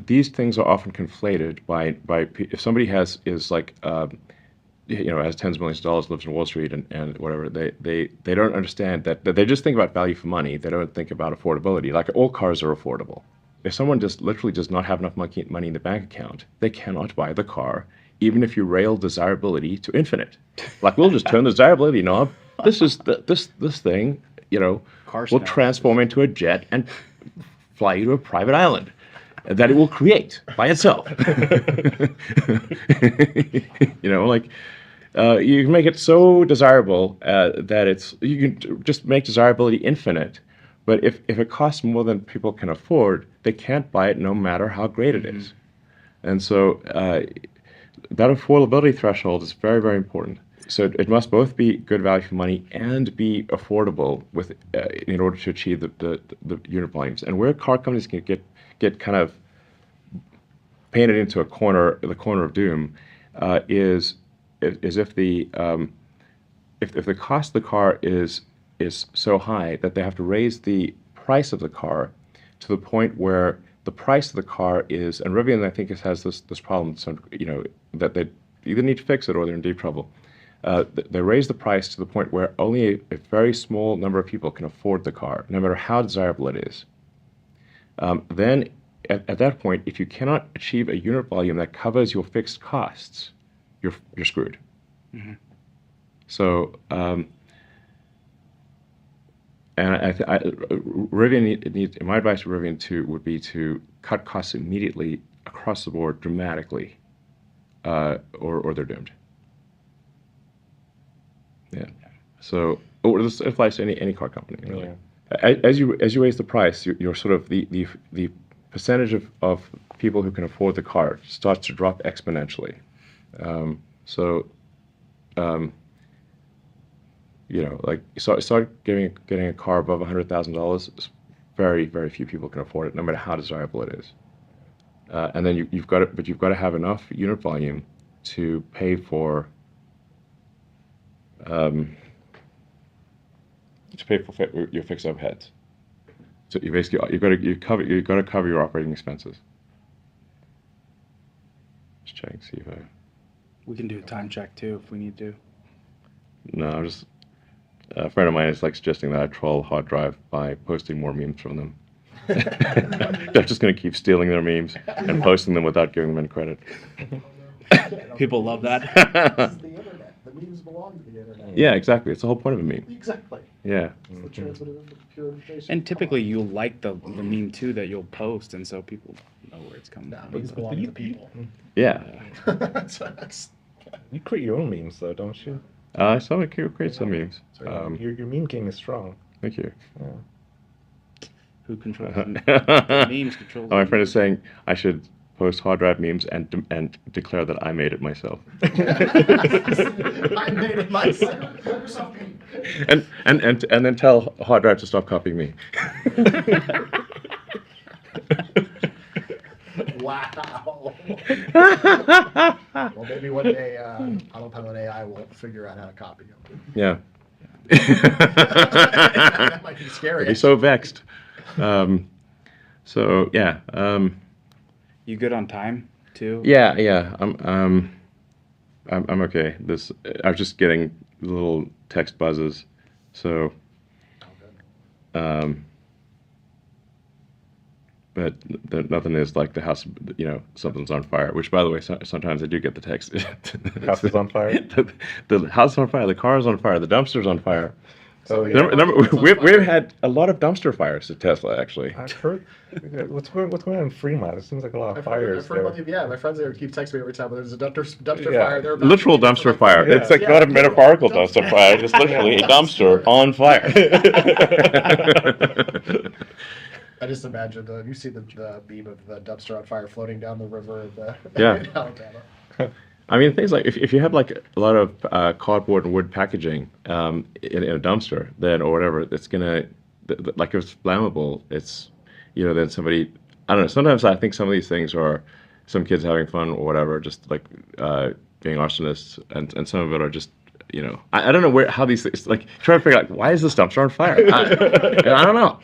these things are often conflated by if somebody has tens of millions of dollars, lives in Wall Street and whatever, they don't understand that they just think about value for money. They don't think about affordability. Like all cars are affordable. if someone just literally does not have enough money in the bank account, they cannot buy the car, even if you rail desirability to infinite. Like, we'll just turn the desirability knob. This thing, Car will smell. transform into a jet and fly you to a private island that it will create by itself. You can make it so desirable that you can just make desirability infinite. But if it costs more than people can afford, they can't buy it no matter how great it is. And so that affordability threshold is very, very important. So it must both be good value for money and be affordable in order to achieve the unit volumes. And where car companies can get kind of painted into the corner of doom is if the cost of the car is so high that they have to raise the price of the car to the point where the price of the car is, and Rivian I think has this problem, so, that they either need to fix it or they're in deep trouble. They raise the price to the point where only a very small number of people can afford the car, no matter how desirable it is. Then at that point, if you cannot achieve a unit volume that covers your fixed costs, you're screwed. Mm-hmm. So, Rivian needs. My advice to Rivian would be to cut costs immediately across the board dramatically, or they're doomed. Yeah. So, this applies to any car company, really. Yeah. As you raise the price, you're sort of the percentage of people who can afford the car starts to drop exponentially. Start getting a car above $100,000. Very, very few people can afford it, no matter how desirable it is. And then you've got to have enough unit volume to pay for your fixed overheads. So you basically you've got to cover your operating expenses. Just check, see if We can do a time check too if we need to. No, I'm just a friend of mine is suggesting that I troll hard drive by posting more memes from them. They're just going to keep stealing their memes and posting them without giving them any credit. People love that. This is the internet. The memes belong to the internet. Yeah, exactly. It's the whole point of a meme. Exactly. Yeah. It's the transmitter of pure information. And typically you'll like the meme too that you'll post, and so people know where it's coming from. Memes belong to the people. Yeah. That's You create your own memes, though, don't you? I saw it create some memes. Your meme king is strong. Thank you. Yeah. Who controls the memes? Controls. My friend is saying I should post hard drive memes and declare that I made it myself. I made it myself. Microsoft meme. And then tell hard drive to stop copying me. Wow. Well, maybe one day Autopilot AI will figure out how to copy them. Yeah. That might be scary. I'd be so vexed. So yeah. You good on time too? Yeah. I'm okay. I was just getting little text buzzes, so. But nothing is like the house, something's on fire. Which, by the way, sometimes I do get the text. The house is on fire. The house is on fire. The car is on fire. The dumpster's on fire. Oh, yeah. Remember, we've had a lot of dumpster fires at Tesla, actually. I've heard. What's going on in Fremont? It seems like a lot of fires there. My friends there keep texting me every time. There's a dumpster Yeah. fire. They're Literal dumpster fire. Yeah. It's like not a metaphorical dumpster fire. It's literally a dumpster on fire. I just imagine you see the beam of the dumpster on fire floating down the river Yeah. in Alabama. I mean, things like if you have like a lot of cardboard and wood packaging in a dumpster, then or whatever, it's gonna like if it's flammable, it's then somebody, I don't know. Sometimes I think some of these things are some kids having fun or whatever, just like being arsonists, and some of it are just I don't know how these things, like trying to figure out why is this dumpster on fire. I don't know.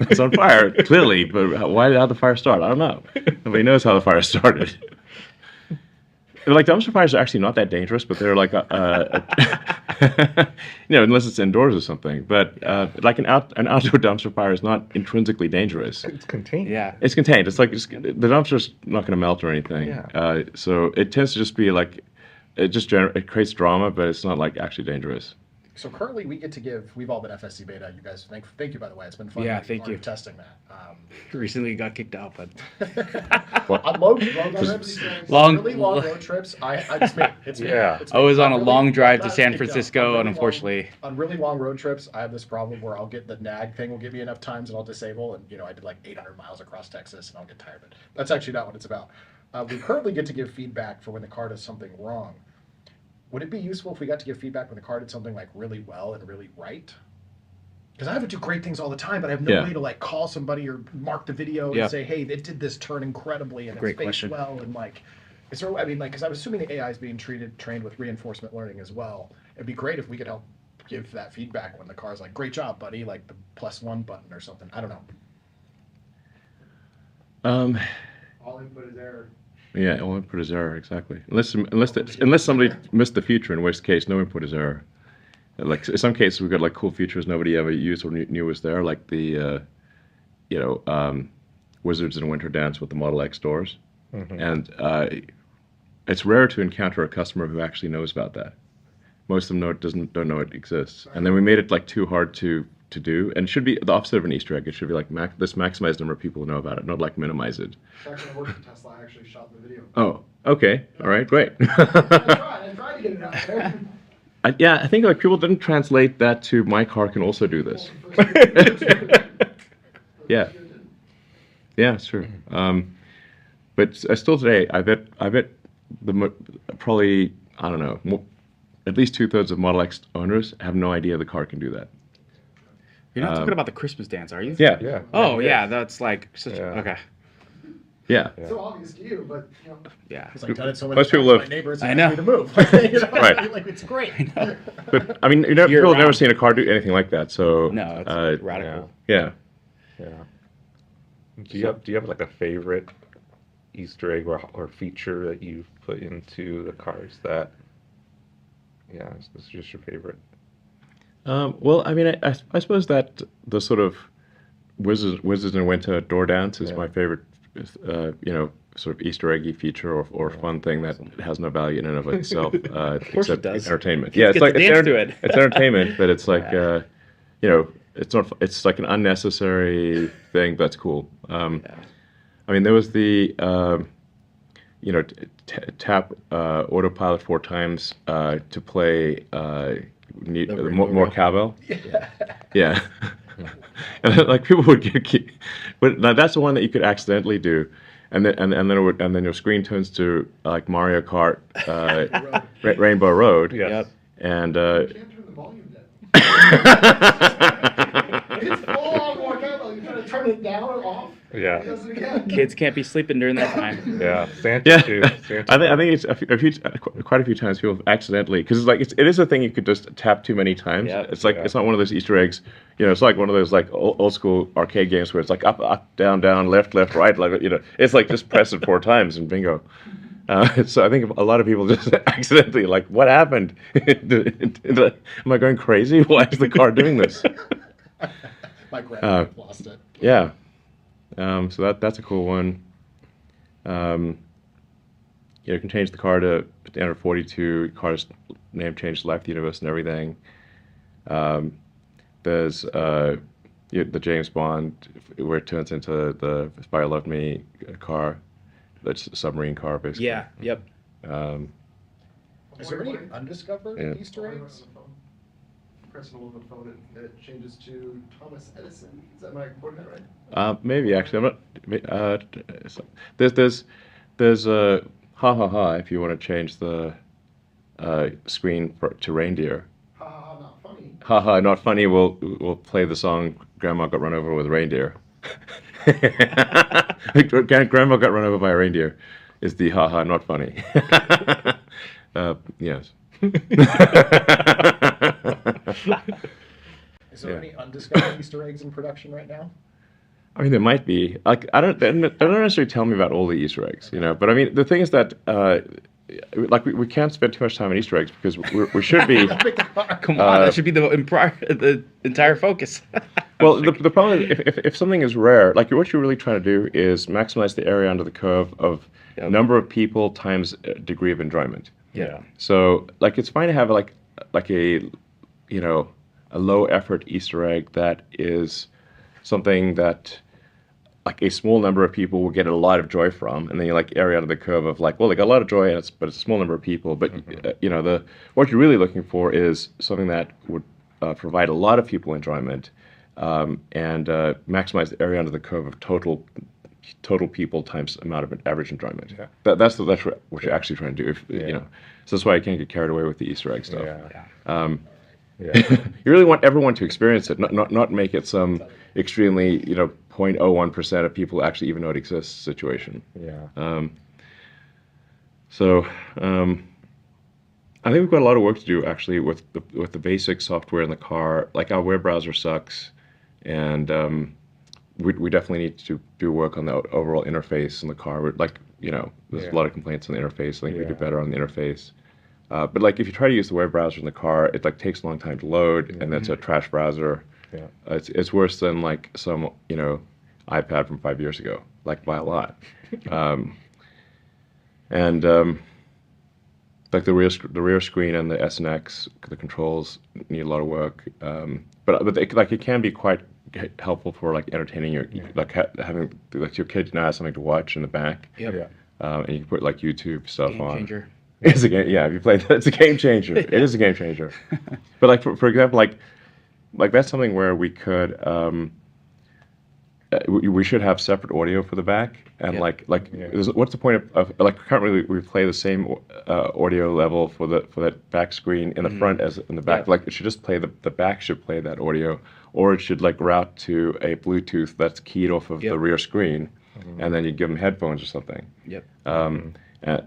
It's on fire clearly, but how the fire start? I don't know. Nobody knows how the fire started. like dumpster fires are actually not that dangerous, but they're like you know, unless it's indoors or something. But like an outdoor dumpster fire is not intrinsically dangerous. It's contained. Yeah. It's contained. It's like the dumpster's not going to melt or anything. Yeah. So it tends to just be like it creates drama, but it's not like actually dangerous. So currently we get to give, we've all been FSC beta. You guys, thank you, by the way. It's been fun. Yeah, thank you. Testing that. Recently got kicked out, but On long trips, really long road trips, I just made it's me. Yeah. It's I me. was on a Really- long drive to I've San kicked out. Francisco, On and really unfortunately, on really long road trips, I have this problem where I'll get the nag thing will give me enough times and I'll disable, and I did like 800 miles across Texas and I'll get tired of it. That's actually not what it's about. We currently get to give feedback for when the car does something wrong. Would it be useful if we got to give feedback when the car did something like really well and really right? Because I have to do great things all the time, but I have no Yeah. way to like call somebody or mark the video Yeah. and say, "Hey, it did this turn incredibly and Great it's faced question. well." And like, is there? I mean, like, because I'm assuming the AI is being trained with reinforcement learning as well. It'd be great if we could help give that feedback when the car's like, "Great job, buddy!" Like the +1 button or something. I don't know. All input is error. Yeah, all input is error, exactly. Unless somebody missed the feature, in which case no input is error. Like in some cases, we've got like cool features nobody ever used or knew was there, like the Wizards in Winter Dance with the Model X doors, and it's rare to encounter a customer who actually knows about that. Most of them don't know it exists, and then we made it like too hard to do, and it should be the opposite of an Easter egg. It should be like this maximized number of people who know about it, not like minimize it. Back when I worked at Tesla, I actually shot the video. Oh, okay, all right, great. I tried to get it out there. Yeah, I think like people didn't translate that to my car can also do this. Yeah, yeah, it's true. But still today, I bet probably I don't know, at least 2/3 of Model X owners have no idea the car can do that. you're not talking about the Christmas dance, are you? Yeah, Yeah. Oh yeah, that's like such. Yeah. Okay. yeah. So obvious to you, but Yeah. It's like done it so many Most times. people My have- neighbors I ask know. me to move. Right. Like it's great. But I mean, You're people have never around. seen a car do anything like that. So No, it's radical. yeah. Yeah. Do you have like a favorite Easter egg or feature that you've put into the cars that this is just your favorite? Well, I mean, I suppose that the sort of Wizards in Winter door dance is Yeah. my favorite, sort of Easter eggy feature or fun thing that has no value in and of itself, course except it does. entertainment. Kids Yeah, it's get like to dance to it. it's entertainment, but it's like it's like an unnecessary thing that's cool. I mean, there was the tap autopilot 4 times to play more cowbell. Yeah. And then, like people would but now that's the one that you could accidentally do, and then your screen turns to like Mario Kart, Rainbow Road. Yeah. Yep. And you can't turn the volume down. It's full on walkout. You trying to turn it down or off. Yeah. It does it again. Kids can't be sleeping during that time. Yeah. Santa yeah, too. Santa. I think it's quite a few times people have accidentally, because it is a thing you could just tap too many times. Yeah. It's like it's not one of those Easter eggs. It's like one of those like old school arcade games where it's like up, down, left, right. Like it's like just press it 4 times and bingo. So I think a lot of people just accidentally like, what happened? Am I going crazy? Why is the car doing this? My grandma lost it. Yeah. So that's a cool one. You can change the car to standard 42. Car's name changed to Life, the Universe, and everything. There's the James Bond where it turns into the Spy Loved Me car. That's a submarine car, basically. Yeah. Yep. Is there any undiscovered Yeah. Easter eggs? Pressing a little bit phone, it changes to Thomas Edison. Is that my quoting that right? Maybe actually, I'm not. There's a ha ha ha if you want to change the screen to reindeer. Ha ha ha, not funny. Haha, not funny. We'll play the song "Grandma Got Run Over with a Reindeer." Grandma got run over by a reindeer is the haha, not funny. Yes. Is there any undiscovered Easter eggs in production right now? I mean, there might be. Like, they don't necessarily tell me about all the Easter eggs, But I mean, the thing is that like we can't spend too much time on Easter eggs because we should be. Come on, that should be the entire focus. Well, the problem is if something is rare, like what you're really trying to do is maximize the area under the curve of number of people times degree of enjoyment. Yeah. So like it's fine to have like a a low effort Easter egg that is something that like a small number of people will get a lot of joy from, and then you like area under the curve of like, well, they got a lot of joy, and but it's a small number of people. But what you're really looking for is something that would provide a lot of people enjoyment, and maximize the area under the curve of total people times amount of average enjoyment. Yeah. That's what you're actually trying to do. So that's why I can't get carried away with the Easter egg stuff. Yeah. You really want everyone to experience it, not make it some extremely 0.01% of people actually even know it exists situation. Yeah. So I think we've got a lot of work to do actually with the basic software in the car. Like our web browser sucks, and we definitely need to do work on the overall interface in the car. There's a lot of complaints on the interface. I think we do better on the interface. But like if you try to use the web browser in the car, it like takes a long time to load, and that's a trash browser. Yeah. It's worse than like some iPad from 5 years ago, like by a lot. Like the rear screen and the S and X, the controls need a lot of work. But it can be quite helpful for like entertaining having like your kid now has something to watch in the back. Yep. Yeah. And you can put like YouTube stuff Game on. changer. It's a game. Yeah, if you play that, it's a game changer. It is a game changer. But like for example, like that's something where we could we should have separate audio for the back, and what's the point of like currently we play the same audio level for that back screen in the front as in the back. Like it should just play the back should play that audio, or it should like route to a Bluetooth that's keyed off of the rear screen, and then you give them headphones or something. Yep.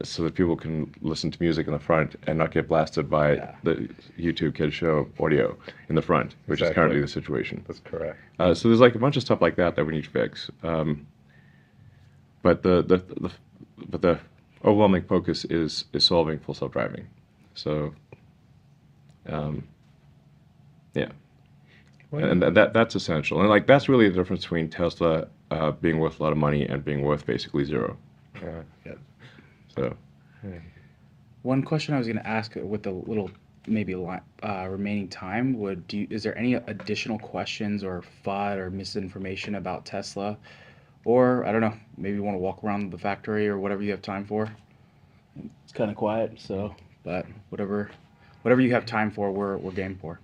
So that people can listen to music in the front and not get blasted by the YouTube Kids Show audio in the front, which is currently the situation. That's correct. So there's like a bunch of stuff like that we need to fix. But the overwhelming focus is solving full self-driving. So, yeah, and that's essential. And like that's really the difference between Tesla being worth a lot of money and being worth basically zero. Yeah. So, one question I was going to ask with the little maybe remaining time is there any additional questions or FUD or misinformation about Tesla, or I don't know, maybe you want to walk around the factory or whatever you have time for? It's kind of quiet, so but whatever you have time for, we're game for.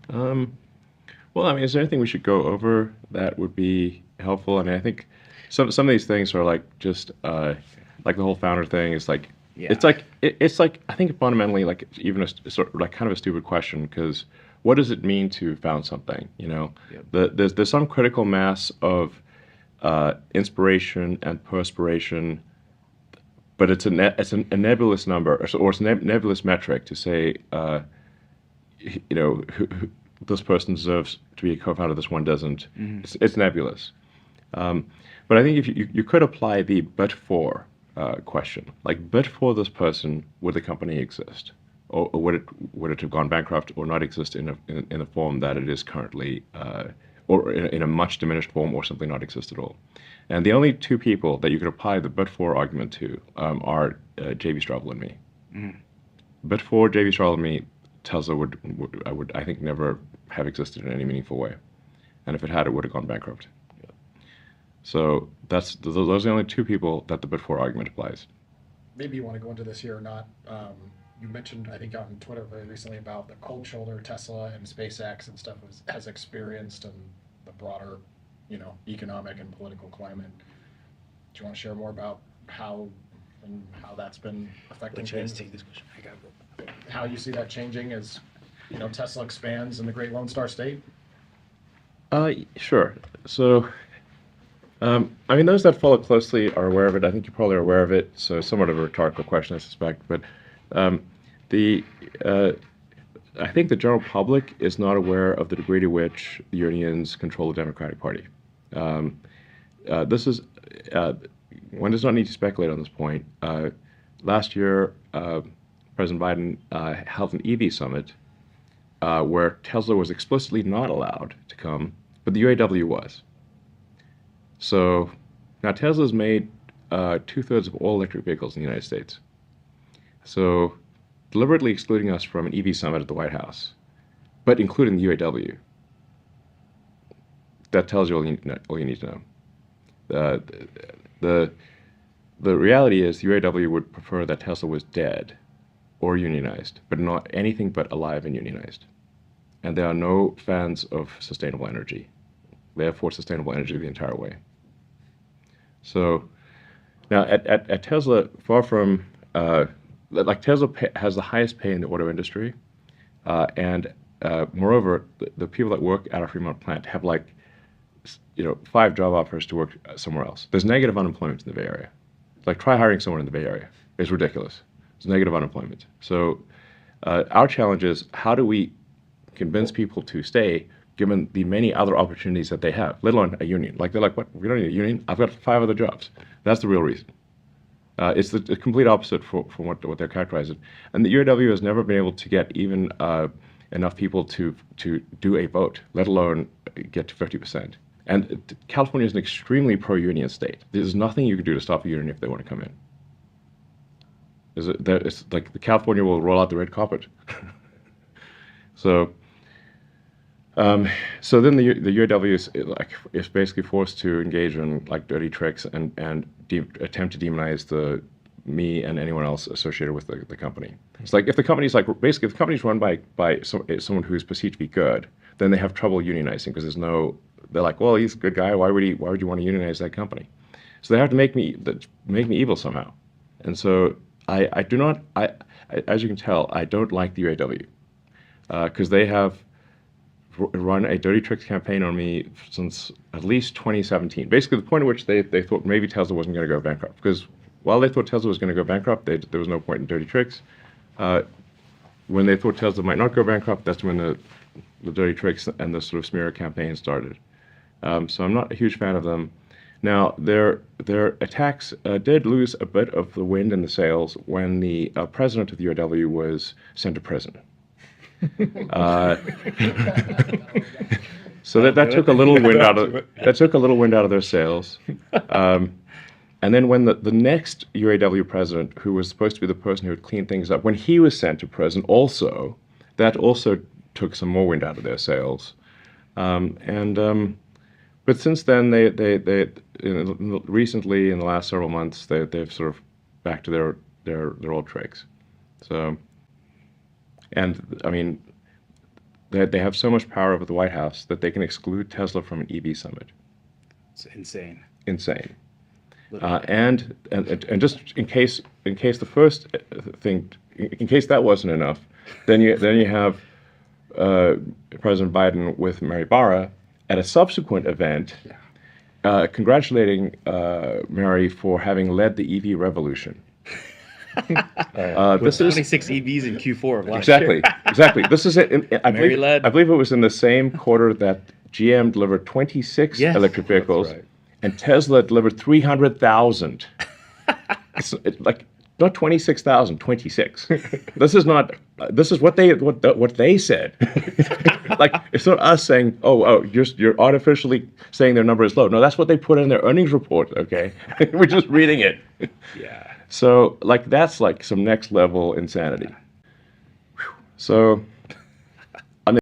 Well, I mean, is there anything we should go over that would be helpful? I mean, I think some of these things are like just like the whole founder thing is like it's like I think fundamentally like even a sort of like kind of a stupid question, because what does it mean to found something? There's some critical mass of inspiration and perspiration, but it's a nebulous number, or it's a nebulous metric to say this person deserves to be a co-founder, this one doesn't. It's nebulous. But I think if you could apply the but for question, like but for this person, would the company exist, or would it have gone bankrupt or not exist in a form that it is currently, or in a much diminished form, or simply not exist at all? And the only two people that you could apply the but for argument to are J.B. Straubel and me. But for J.B. Straubel and me, Tesla would I think never have existed in any meaningful way, and if it had, it would have gone bankrupt. So those are the only two people that the but for argument applies. Maybe you want to go into this here or not. You mentioned, I think, on Twitter very recently about the cold shoulder Tesla and SpaceX and stuff has experienced and the broader, economic and political climate. Do you want to share more about how that's been affecting things? Take this question. I gotta go. How you see that changing as Tesla expands in the Great Lone Star State? Sure. So, I mean, those that follow closely are aware of it. I think you probably are aware of it. So, somewhat of a rhetorical question, I suspect. But I think the general public is not aware of the degree to which the unions control the Democratic Party. This is one does not need to speculate on this point. last year, President Biden held an EV summit where Tesla was explicitly not allowed to come, but the UAW was. So now Tesla's made 2/3 of all electric vehicles in the United States. So deliberately excluding us from an EV summit at the White House, but including the UAW, that tells you all you need to know. The reality is the UAW would prefer that Tesla was dead or unionized, but not anything but alive and unionized. And they are no fans of sustainable energy. They have for sustainable energy the entire way. So now at Tesla, far from like Tesla has the highest pay in the auto industry, and moreover, the people that work at our Fremont plant have like 5 job offers to work somewhere else. There's negative unemployment in the Bay Area. Like try hiring someone in the Bay Area. It's ridiculous. There's negative unemployment. So our challenge is how do we convince people to stay given the many other opportunities that they have, let alone a union. Like they're like, what? We don't need a union. I've got 5 other jobs. That's the real reason. It's the complete opposite from what they're characterizing. And the UAW has never been able to get even enough people to do a vote, let alone get to 50%. And California is an extremely pro-union state. There's nothing you can do to stop a union if they want to come in. It's like the California will roll out the red carpet. So then the UAW is basically forced to engage in like dirty tricks and attempt to demonize me and anyone else associated with the company. It's like if the company's like basically if the company's run by someone who's perceived to be good, then they have trouble unionizing because they're like, well, he's a good guy. Why would you want to unionize that company? So they have to make me evil somehow. And so I do not as you can tell, I don't like the UAW because they have run a dirty tricks campaign on me since at least 2017. Basically, the point at which they thought maybe Tesla wasn't going to go bankrupt. Because while they thought Tesla was going to go bankrupt, there was no point in dirty tricks. When they thought Tesla might not go bankrupt, that's when the dirty tricks and the sort of smear campaign started. So I'm not a huge fan of them. Now, their attacks did lose a bit of the wind in the sails when the president of the UAW was sent to prison. So that took a little wind out of their sails. And then when the next UAW president, who was supposed to be the person who would clean things up, when he was sent to prison, that also took some more wind out of their sails. But since then, they recently in the last several months, they've sort of back to their old tricks. So. And I mean, they have so much power over the White House that they can exclude Tesla from an EV summit. It's insane. Insane. And just in case the first thing, in case that wasn't enough, then you have President Biden with Mary Barra at a subsequent event, congratulating Mary for having led the EV revolution. This is 26 EVs in Q4 of last year. Exactly. This is it. I believe it was in the same quarter that GM delivered 26 electric vehicles, right. And Tesla delivered 300,000. It's like not 26,000, 26. This is what they said. Like it's not us saying, oh, you're artificially saying their number is low. No, that's what they put in their earnings report. Okay, we're just reading it. Yeah. So like that's like some next level insanity. So